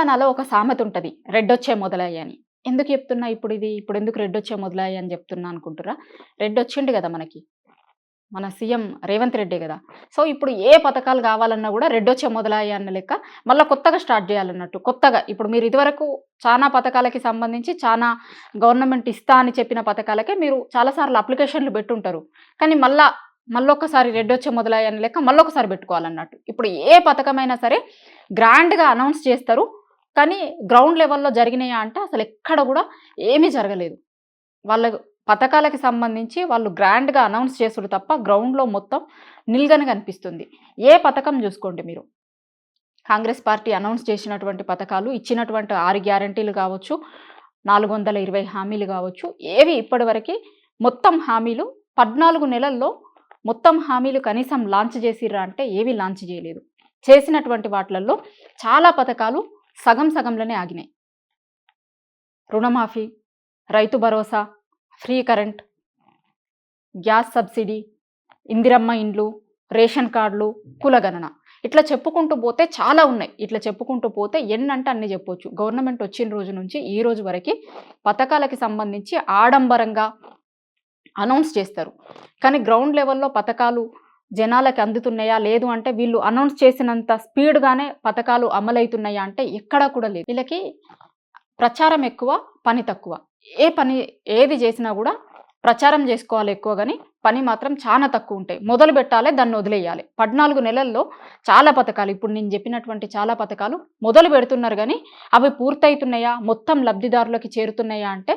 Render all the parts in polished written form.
తెలంగాణలో ఒక సామెత ఉంటది. రెడ్డొచ్చే మొదలయ్యి అని. ఎందుకు చెప్తున్నా ఇప్పుడెందుకు రెడ్డొచ్చే మొదలయ్యి అని చెప్తున్నా అనుకుంటుర్రా? రెడ్డొచ్చిండు గదా మనకి. మన సీఎం రేవంత్ రెడ్డే గదా! సో, ఇప్పుడు ఏ పథకాలు గావాలన్నా గూడా రెడ్డొచ్చే మొదలయ్యి అన్న లెక్క మళ్ళా కొత్తగా స్టార్ట్ జేయాలన్నట్టు. కొత్తగా ఇప్పుడు మీరు ఇదివరకు చానా పథకాలకి సంబంధించి చానా గవర్నమెంట్ ఇస్తా అని చెప్పిన పథకాలకే మీరు చాలా సార్లు అప్లికేషన్‌లు బెట్టుంటరు. కానీ మళ్ళొక్కసారి రెడ్డొచ్చే మొదలయ్యి అన్న లెక్క మళ్ళొకసారి బెట్టుకోవాలన్నట్టు. ఇప్పుడు ఏ పథకమైనా సరే గ్రాండ్‌గా అనౌన్స్ చేస్తరు. కానీ గ్రౌండ్ లెవెల్‌లో జరిగినాయా అంటే అసలెక్కడ గూడా ఏమీ జరగలేదు. వాళ్ళ పథకాలకి సంబంధించి వాళ్ళు గ్రాండ్‌గా అనౌన్స్ చేసుడు తప్ప గ్రౌండ్‌లో మొత్తం నిల్గన కనిపిస్తుంది. ఏ పథకం జూసుకోండి మీరు. కాంగ్రెస్ పార్టీ అనౌన్స్ చేసినటువంటి పథకాలు, ఇచ్చినటువంటి 6 గ్యారంటీలు గావచ్చు, 420 హామీలు గావచ్చు, ఏవి ఇప్పటివరకి మొత్తం హామీలు 14 నెలల్లో మొత్తం హామీలు కనీసం లాంచ్ చేసిర్రా అంటే ఏవి లాంచ్ చేయలేదు. చేసినటువంటి వాటిలల్లో చాలా పథకాలు సగం సగంలోనే ఆగినాయి. రుణమాఫీ, Rythu Bharosa, free current, gas subsidy, Indiramma ఇండ్లు, రేషన్ కార్డులు, కులగణన. ఇట్లా చెప్పుకుంటూ పోతే చాలా ఉన్నాయి. ఇట్లా చెప్పుకుంటూ పోతే ఎన్నంటే అన్ని చెప్పొచ్చు. గవర్నమెంట్ వచ్చిన రోజు నుంచి ఈ రోజు వరకి పథకాలకి సంబంధించి ఆడంబరంగా అనౌన్స్ చేస్తారు. కానీ గ్రౌండ్ లెవెల్‌లో పథకాలు జనాలకి అందుతున్నాయా? లేదు అంటే వీళ్ళు అనౌన్స్ చేసినంత స్పీడ్‌గానే పథకాలు అమలైతున్నాయా అంటే ఎక్కడా కూడా లేదు. వీళ్ళకి ప్రచారం ఎక్కువ, పని తక్కువ. ఏది చేసినా గూడా ప్రచారం చేసుకోవాలి ఎక్కువ గాని, పని మాత్రం చానా తక్కువుంటాయి. మొదలు పెట్టాలే, దాన్ని వదిలేయాలి. 14 నెలల్లో చాలా పథకాలు ఇప్పుడు నేను చెప్పినటువంటి చాలా పథకాలు మొదలు పెడుతున్నారు గానీ, అవి పూర్తయితున్నాయా? మొత్తం లబ్ధిదారులకి చేరుతున్నాయా అంటే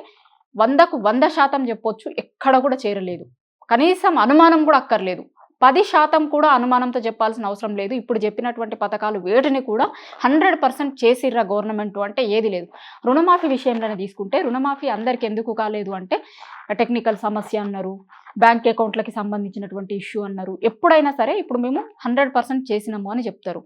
100కు 100% చెప్పొచ్చు. ఎక్కడ కూడా చేరలేదు. కనీసం అనుమానం కూడా అక్కర్లేదు. 10% కూడా అనుమానంతో చెప్పాల్సిన అవసరం లేదు. ఇప్పుడు చెప్పినటువంటి పథకాలు వేటిని కూడా 100% చేసిర్రా గవర్నమెంటు అంటే ఏది లేదు. రుణమాఫీ విషయంలోనే తీసుకుంటే రుణమాఫీ అందరికి ఎందుకు కాలేదు అంటే టెక్నికల్ సమస్య అన్నారు. బ్యాంక్ అకౌంట్లకి సంబంధించినటువంటి ఇష్యూ అన్నారు. ఎప్పుడైనా సరే ఇప్పుడు మేము 100% చేసినాము అని చెప్తారు.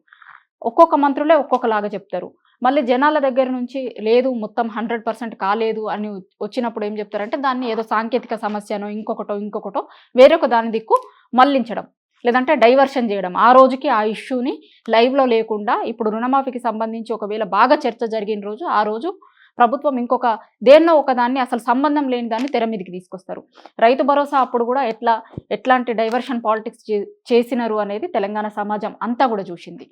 ఒక్కొక్క మంత్రులే ఒక్కొక్కలాగా చెప్తారు. మళ్ళీ జనాల దగ్గర నుంచి లేదు మొత్తం 100% కాలేదు అని వచ్చినప్పుడు ఏం చెప్తారంటే దాన్ని ఏదో సాంకేతిక సమస్యనో ఇంకొకటో వేరొక దాని దిక్కు మళ్లించడం. లేదంటే డైవర్షన్ చేయడం. ఆ రోజుకి ఆ ఇష్యూని లైవ్‌లో లేకుండా ఇప్పుడు రుణమాఫీకి సంబంధించి ఒకవేళ బాగా చర్చ జరిగిన రోజు ఆ రోజు ప్రభుత్వం దేన్నో ఒకదాన్ని అసలు సంబంధం లేని దాన్ని తెర మీదకి తీసుకొస్తారు. రైతు భరోసా అప్పుడు కూడా ఎట్లాంటి డైవర్షన్ పాలిటిక్స్ చేసినారు అనేది తెలంగాణ సమాజం అంతా కూడా చూసింది.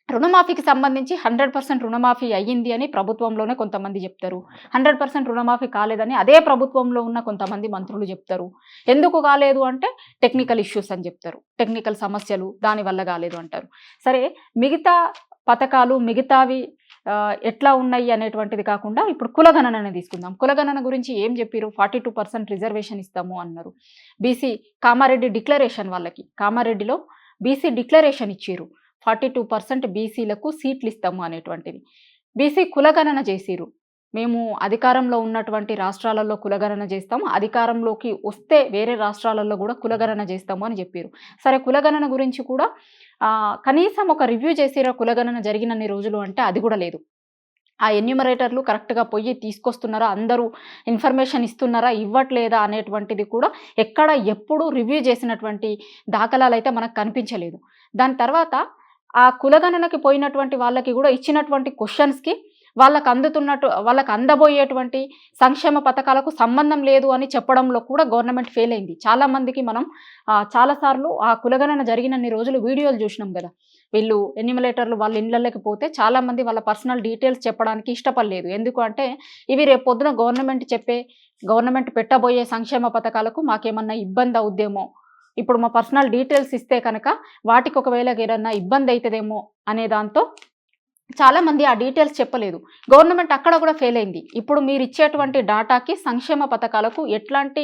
రుణమాఫీకి సంబంధించి 100% రుణమాఫీ అయ్యింది అని ప్రభుత్వంలోనే కొంతమంది చెప్తారు. 100% రుణమాఫీ కాలేదని అదే ప్రభుత్వంలో ఉన్న కొంతమంది మంత్రులు చెప్తారు. ఎందుకు కాలేదు అంటే టెక్నికల్ ఇష్యూస్ అని చెప్తారు. టెక్నికల్ సమస్యలు దానివల్ల కాలేదు అంటారు. సరే మిగతా పథకాలు మిగతావి ఎట్లా ఉన్నాయి అనేటువంటిది కాకుండా ఇప్పుడు కులగణనని తీసుకుందాం. కులగణన గురించి ఏం చెప్పిరు? 42% రిజర్వేషన్ ఇస్తాము అన్నారు. బీసీ కామారెడ్డి డిక్లరేషన్ వాళ్ళకి కామారెడ్డిలో బీసీ డిక్లరేషన్ ఇచ్చిరు. 42% బీసీలకు సీట్లు ఇస్తాము అనేటువంటిది. బీసీ కులగణన చేసిరు. మేము అధికారంలో ఉన్నటువంటి రాష్ట్రాలలో కులగణన చేస్తాము. అధికారంలోకి వస్తే వేరే రాష్ట్రాలలో కూడా కులగణన చేస్తాము అని చెప్పారు. సరే కులగణన గురించి కూడా కనీసం ఒక రివ్యూ చేసిరా కులగణన జరిగినన్ని రోజులు అంటే అది కూడా లేదు. ఆ ఎన్యూమరేటర్లు కరెక్ట్‌గా పోయి తీసుకొస్తున్నారా? అందరూ ఇన్ఫర్మేషన్ ఇస్తున్నారా? ఇవ్వట్లేదా? అనేటువంటిది కూడా ఎక్కడ ఎప్పుడు రివ్యూ చేసినటువంటి దాఖలాలైతే మనకు కనిపించలేదు. దాని తర్వాత ఆ కులగణనకి పోయినటువంటి వాళ్ళకి కూడా ఇచ్చినటువంటి క్వెషన్స్‌కి వాళ్ళకి అందబోయేటువంటి సంక్షేమ పథకాలకు సంబంధం లేదు అని చెప్పడంలో కూడా గవర్నమెంట్ ఫెయిల్ అయింది. చాలా మందికి మనం చాలా సార్లు ఆ కులగణన జరిగినన్ని రోజులు వీడియోలు చూసినాం గదా! వీళ్ళు ఎన్యూమరేటర్లు వాళ్ళ ఇళ్ళలోకి పోతే చాలా మంది వాళ్ళ పర్సనల్ డీటెయిల్స్ చెప్పడానికి ఇష్టపడలేదు. ఎందుకు అంటే ఇవి రేపు పొద్దున గవర్నమెంట్ పెట్టబోయే సంక్షేమ పథకాలకు మాకేమన్నా ఇబ్బంది అవుద్దేమో, ఇప్పుడు మా పర్సనల్ డీటెయిల్స్ ఇస్తే కనుక వాటికి ఒకవేళ ఏదన్నా ఇబ్బంది అయితదేమో అనే దాంతో చాలా మంది ఆ డీటెయిల్స్ చెప్పలేదు. గవర్నమెంట్ అక్కడ కూడా ఫెయిల్ అయింది. ఇప్పుడు మీరు ఇచ్చేటువంటి డాటాకి సంక్షేమ పథకాలకు ఎట్లాంటి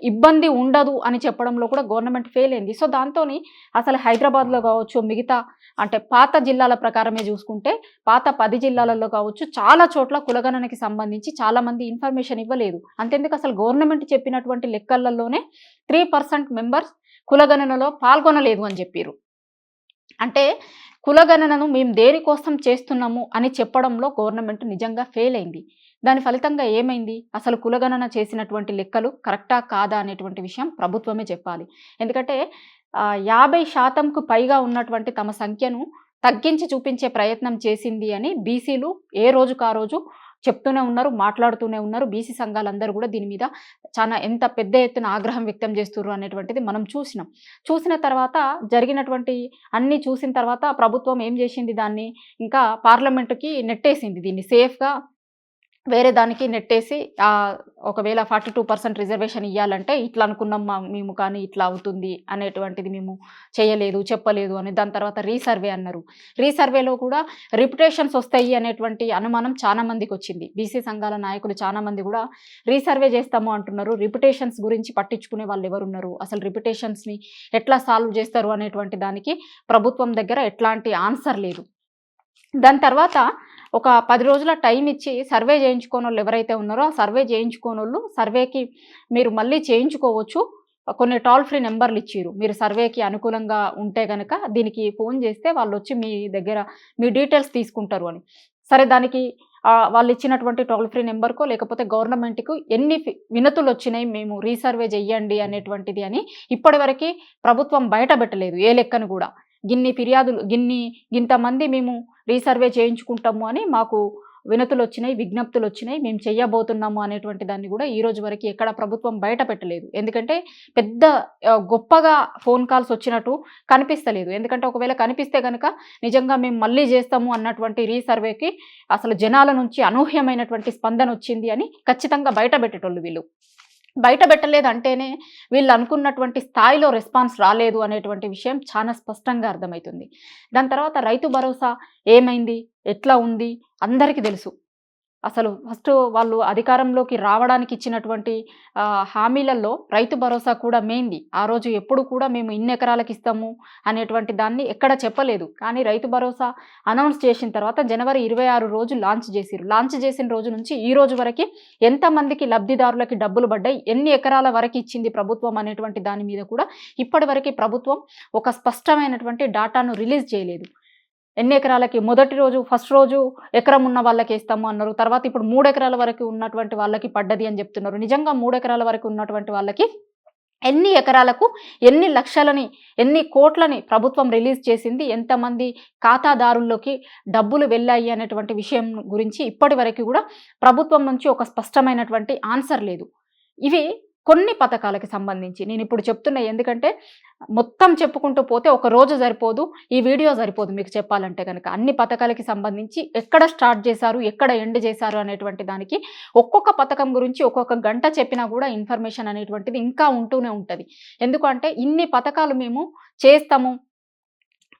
ఇబ్బంది ఉండదు అని చెప్పడంలో కూడా గవర్నమెంట్ ఫెయిల్ అయింది. సో దాంతోని అసలు హైదరాబాద్‌లో కావచ్చు, మిగతా అంటే పాత జిల్లాల ప్రకారమే చూసుకుంటే పాత 10 జిల్లాలలో కావచ్చు చాలా చోట్ల కులగణనకి సంబంధించి చాలా మంది ఇన్ఫర్మేషన్ ఇవ్వలేదు. అంతెందుకు అసలు గవర్నమెంట్ చెప్పినటువంటి లెక్కలలోనే 3% మెంబర్స్ కులగణనలో పాల్గొనలేదు అని చెప్పిర్రు. అంటే కులగణనను మేము దేనికోసం చేస్తున్నాము అని చెప్పడంలో గవర్నమెంట్ నిజంగా ఫెయిల్ అయింది. దాని ఫలితంగా ఏమైంది? అసలు కులగణన చేసినటువంటి లెక్కలు కరెక్టా కాదా అనేటువంటి విషయం ప్రభుత్వమే చెప్పాలి. ఎందుకంటే 50%కు పైగా ఉన్నటువంటి తమ సంఖ్యను తగ్గించి చూపించే ప్రయత్నం చేసింది అని బీసీలు ఏ రోజుకు ఆ రోజు చెప్తూనే ఉన్నారు, మాట్లాడుతూనే ఉన్నారు. బీసీ సంఘాలందరూ కూడా దీని మీద చాలా ఎంత పెద్ద ఎత్తున ఆగ్రహం వ్యక్తం చేస్తుర్రు అనేటువంటిది మనం చూసినాం. చూసిన తర్వాత జరిగినటువంటి అన్నీ చూసిన తర్వాత ప్రభుత్వం ఏం చేసింది, దాన్ని ఇంకా పార్లమెంటుకి నెట్టేసింది. దీన్ని సేఫ్‌గా వేరే దానికి నెట్టేసి ఒకవేళ 42% రిజర్వేషన్ ఇయ్యాలంటే ఇట్లా అనుకున్నాం మేము, కానీ ఇట్లా అవుతుంది అనేటువంటిది మేము చేయలేదు, చెప్పలేదు అని. దాని తర్వాత రీసర్వే అన్నారు. రీసర్వేలో కూడా రిపిటేషన్స్ వస్తాయి అనేటువంటి అనుమానం చాలా మందికొచ్చింది. బీసీ సంఘాల నాయకులు చాలా మంది కూడా రీసర్వే చేస్తాము అంటున్నారు. రిపిటేషన్స్ గురించి పట్టించుకునే వాళ్ళు ఎవరున్నారు? అసలు రిపిటేషన్స్‌ని ఎట్లా సాల్వ్ చేస్తారు అనేటువంటి దానికి ప్రభుత్వం దగ్గర ఎట్లాంటి ఆన్సర్ లేదు. దాని తర్వాత ఒక 10 రోజుల టైం ఇచ్చి సర్వే చేయించుకోనోళ్ళు ఎవరైతే ఉన్నారో, ఆ సర్వే చేయించుకోనోళ్ళు సర్వేకి మీరు మళ్ళీ చేయించుకోవచ్చు. కొన్ని టోల్ ఫ్రీ నెంబర్లు ఇచ్చిర్రు. మీరు సర్వేకి అనుకూలంగా ఉంటే గనక దీనికి ఫోన్ చేస్తే వాళ్ళొచ్చి మీ దగ్గర మీ డీటెయిల్స్ తీసుకుంటారు అని. సరే, దానికి వాళ్ళు ఇచ్చినటువంటి టోల్ ఫ్రీ నెంబర్‌కో లేకపోతే గవర్నమెంట్‌కు ఎన్ని వినతులొచ్చినాయి మేము రీసర్వే చెయ్యండి అనేటువంటిది అని ఇప్పటివరకి ప్రభుత్వం బయట పెట్టలేదు ఏ లెక్కను కూడా. గిన్ని ఫిర్యాదులు, గింతమంది మేము రీసర్వే చేయించుకుంటాము అని మాకు వినతులొచ్చినాయి, విజ్ఞప్తులొచ్చినాయి, మేము చెయ్యబోతున్నాము అనేటువంటి దాన్ని కూడా ఈ రోజు వరకు ఎక్కడ ప్రభుత్వం బయట పెట్టలేదు. ఎందుకంటే పెద్ద గొప్పగా ఫోన్ కాల్స్ వచ్చినట్టు కనిపిస్తలేదు. ఎందుకంటే ఒకవేళ కనిపిస్తే గనక నిజంగా మేము మళ్ళీ చేస్తాము అన్నటువంటి రీసర్వేకి అసలు జనాల నుంచి అనూహ్యమైనటువంటి స్పందన వచ్చింది అని ఖచ్చితంగా బయట పెట్టేటోళ్ళు వీళ్ళు. బయట పెట్టలేదంటేనే వీళ్ళు అనుకున్నటువంటి స్థాయిలో రెస్పాన్స్ రాలేదు అనేటువంటి విషయం చాలా స్పష్టంగా అర్థమవుతుంది. దాని తర్వాత రైతు భరోసా ఏమైంది, ఎట్లా ఉంది అందరికీ తెలుసు. అసలు ఫస్ట్ వాళ్ళు అధికారంలోకి రావడానికి ఇచ్చినటువంటి హామీలలో రైతు భరోసా కూడా మెయిన్‌ది. ఆ రోజు ఎప్పుడు కూడా మేము ఇన్ని ఎకరాలకు ఇస్తాము అనేటువంటి దాన్ని ఎక్కడ చెప్పలేదు. కానీ రైతు భరోసా అనౌన్స్ చేసిన తర్వాత జనవరి 26 రోజు లాంచ్ చేసిర్రు. లాంచ్ చేసిన రోజు నుంచి ఈ రోజు వరకి ఎంతమందికి లబ్ధిదారులకి డబ్బులు పడ్డాయి, ఎన్ని ఎకరాల వరకు ఇచ్చింది ప్రభుత్వం అనేటువంటి దాని మీద కూడా ఇప్పటివరకి ప్రభుత్వం ఒక స్పష్టమైనటువంటి డాటాను రిలీజ్ చేయలేదు. ఎన్ని ఎకరాలకి మొదటి రోజు ఫస్ట్ రోజు ఎకరం ఉన్న వాళ్ళకి ఇస్తాము అన్నారు. తర్వాత ఇప్పుడు 3 ఎకరాల వరకు ఉన్నటువంటి వాళ్ళకి పడ్డది అని చెప్తున్నారు. నిజంగా 3 ఎకరాల వరకు ఉన్నటువంటి వాళ్ళకి ఎన్ని ఎకరాలకు ఎన్ని లక్షలని, ఎన్ని కోట్లని ప్రభుత్వం రిలీజ్ చేసింది, ఎంతమంది ఖాతాదారుల్లోకి డబ్బులు వెళ్ళాయి అనేటువంటి విషయం గురించి ఇప్పటి వరకు కూడా ప్రభుత్వం నుంచి ఒక స్పష్టమైనటువంటి ఆన్సర్ లేదు. ఇవి కొన్ని పథకాలకి సంబంధించి నేను ఇప్పుడు చెప్తున్నా. ఎందుకంటే మొత్తం చెప్పుకుంటూ పోతే ఒక రోజు సరిపోదు, ఈ వీడియో సరిపోదు మీకు చెప్పాలంటే కనుక. అన్ని పథకాలకి సంబంధించి ఎక్కడ స్టార్ట్ చేశారు, ఎక్కడ ఎండ్ చేశారు అనేటువంటి దానికి ఒక్కొక్క పథకం గురించి ఒక్కొక్క గంట చెప్పినా కూడా ఇన్ఫర్మేషన్ అనేటువంటిది ఇంకా ఉంటూనే ఉంటుంది. ఎందుకంటే ఇన్ని పథకాలు మేము చేస్తాము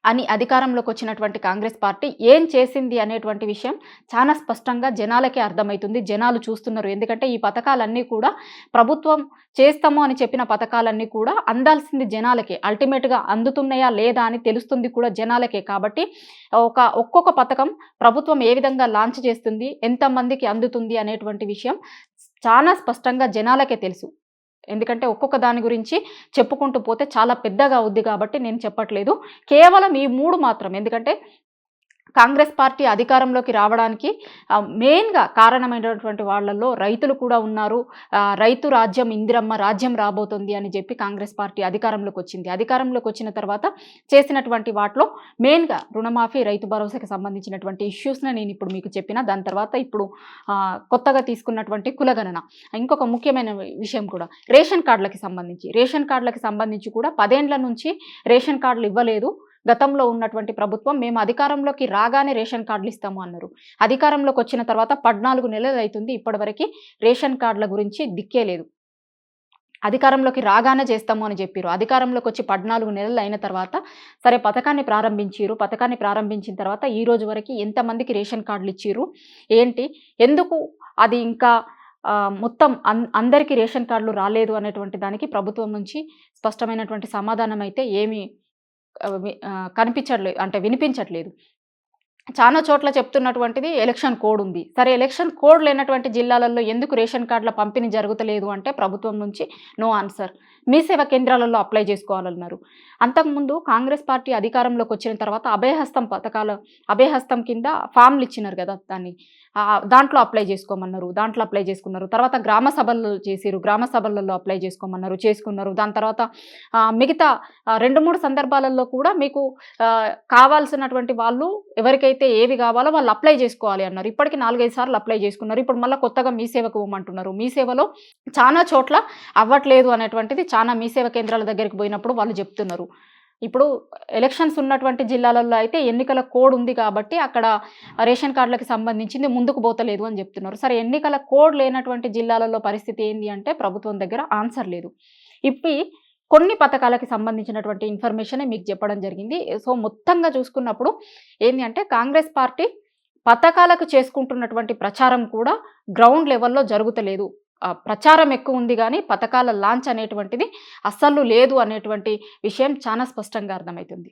అని అధికారంలోకి వచ్చినటువంటి కాంగ్రెస్ పార్టీ ఏం చేసింది అనేటువంటి విషయం చాలా స్పష్టంగా జనాలకే అర్థమవుతుంది. జనాలు చూస్తున్నారు. ఎందుకంటే ఈ పథకాలన్నీ కూడా ప్రభుత్వం చేస్తాము అని చెప్పిన పథకాలన్నీ కూడా అందాల్సింది జనాలకే. అల్టిమేట్‌గా అందుతున్నాయా లేదా అని తెలుస్తుంది కూడా జనాలకే. కాబట్టి ఒక్కొక్క పథకం ప్రభుత్వం ఏ విధంగా లాంచ్ చేస్తుంది, ఎంతమందికి అందుతుంది అనేటువంటి విషయం చాలా స్పష్టంగా జనాలకే తెలుసు. ఎందుకంటే ఒక్కొక్క దాని గురించి చెప్పుకుంటూ పోతే చాలా పెద్దగా అవుద్ది కాబట్టి నేను చెప్పట్లేదు. కేవలం ఈ 3 మాత్రం. ఎందుకంటే కాంగ్రెస్ పార్టీ అధికారంలోకి రావడానికి మెయిన్‌గా కారణమైనటువంటి వాళ్ళల్లో రైతులు కూడా ఉన్నారు. రైతు రాజ్యం, ఇందిరమ్మ రాజ్యం రాబోతుంది అని చెప్పి కాంగ్రెస్ పార్టీ అధికారంలోకి వచ్చింది. అధికారంలోకి వచ్చిన తర్వాత చేసినటువంటి వాటిలో మెయిన్‌గా రుణమాఫీ, రైతు భరోసాకి సంబంధించినటువంటి ఇష్యూస్‌ని నేను ఇప్పుడు మీకు చెప్పిన. దాని తర్వాత ఇప్పుడు కొత్తగా తీసుకున్నటువంటి కులగణన. ఇంకొక ముఖ్యమైన విషయం కూడా రేషన్ కార్డులకి సంబంధించి కూడా 10 ఏండ్ల నుంచి రేషన్ కార్డులు ఇవ్వలేదు గతంలో ఉన్నటువంటి ప్రభుత్వం. మేము అధికారంలోకి రాగానే రేషన్ కార్డులు ఇస్తాము అన్నారు. అధికారంలోకి వచ్చిన తర్వాత 14 నెలలు అవుతుంది. ఇప్పటివరకు రేషన్ కార్డుల గురించి దిక్కే లేదు. అధికారంలోకి రాగానే చేస్తాము అని చెప్పారు. అధికారంలోకి వచ్చి 14 నెలలు అయిన తర్వాత సరే పథకాన్ని ప్రారంభించారు. పథకాన్ని ప్రారంభించిన తర్వాత ఈ రోజు వరకు ఎంతమందికి రేషన్ కార్డులు ఇచ్చిర్రు, ఏంటి, ఎందుకు అది ఇంకా మొత్తం అందరికీ రేషన్ కార్డులు రాలేదు అనేటువంటి దానికి ప్రభుత్వం నుంచి స్పష్టమైనటువంటి సమాధానం అయితే ఏమీ కనిపించట్లేదు, అంటే వినిపించట్లేదు. చాలా చోట్ల చెప్తున్నటువంటిది ఎలక్షన్ కోడ్ ఉంది. సరే, ఎలక్షన్ కోడ్ లేనటువంటి జిల్లాలలో ఎందుకు రేషన్ కార్డుల పంపిణీ జరుగుతలేదు అంటే ప్రభుత్వం నుంచి నో ఆన్సర్. మీ సేవా కేంద్రాలలో అప్లై చేసుకోవాలన్నారు. అంతకుముందు కాంగ్రెస్ పార్టీ అధికారంలోకి వచ్చిన తర్వాత అభయహస్తం పథకాల అభయహస్తం కింద ఫామ్లు ఇచ్చినారు కదా, దాంట్లో అప్లై చేసుకోమన్నారు. దాంట్లో అప్లై చేసుకున్నారు. తర్వాత గ్రామ సభలు చేసిరు. గ్రామ సభలలో అప్లై చేసుకోమన్నారు, చేసుకున్నారు. దాని తర్వాత మిగతా 2-3 సందర్భాలలో కూడా మీకు కావాల్సినటువంటి వాళ్ళు ఎవరికైతే ఏవి కావాలో వాళ్ళు అప్లై చేసుకోవాలి అన్నారు. ఇప్పటికి 4-5 సార్లు అప్లై చేసుకున్నారు. ఇప్పుడు మళ్ళీ కొత్తగా మీ సేవకు ఇవ్వమంటున్నారు. మీ సేవలో చాలా చోట్ల అవ్వట్లేదు అనేటువంటిది చాలా మీ సేవ కేంద్రాల దగ్గరికి పోయినప్పుడు వాళ్ళు చెప్తున్నారు. ఇప్పుడు ఎలక్షన్స్ ఉన్నటువంటి జిల్లాలలో అయితే ఎన్నికల కోడ్ ఉంది కాబట్టి అక్కడ రేషన్ కార్డులకు సంబంధించింది ముందుకు పోతలేదు అని చెప్తున్నారు. సరే, ఎన్నికల కోడ్ లేనటువంటి జిల్లాలలో పరిస్థితి ఏంది అంటే ప్రభుత్వం దగ్గర ఆన్సర్ లేదు. ఇప్పి కొన్ని పథకాలకి సంబంధించినటువంటి ఇన్ఫర్మేషనే మీకు చెప్పడం జరిగింది. సో మొత్తంగా చూసుకున్నప్పుడు ఏంది అంటే కాంగ్రెస్ పార్టీ పథకాలకు చేసుకుంటున్నటువంటి ప్రచారం కూడా గ్రౌండ్ లెవెల్లో జరుగుతలేదు. ప్రచారం ఎక్కువ ఉంది కానీ పథకాల లాంచ్ అనేటువంటిది అస్సలు లేదు అనేటువంటి విషయం చాలా స్పష్టంగా అర్థమవుతుంది.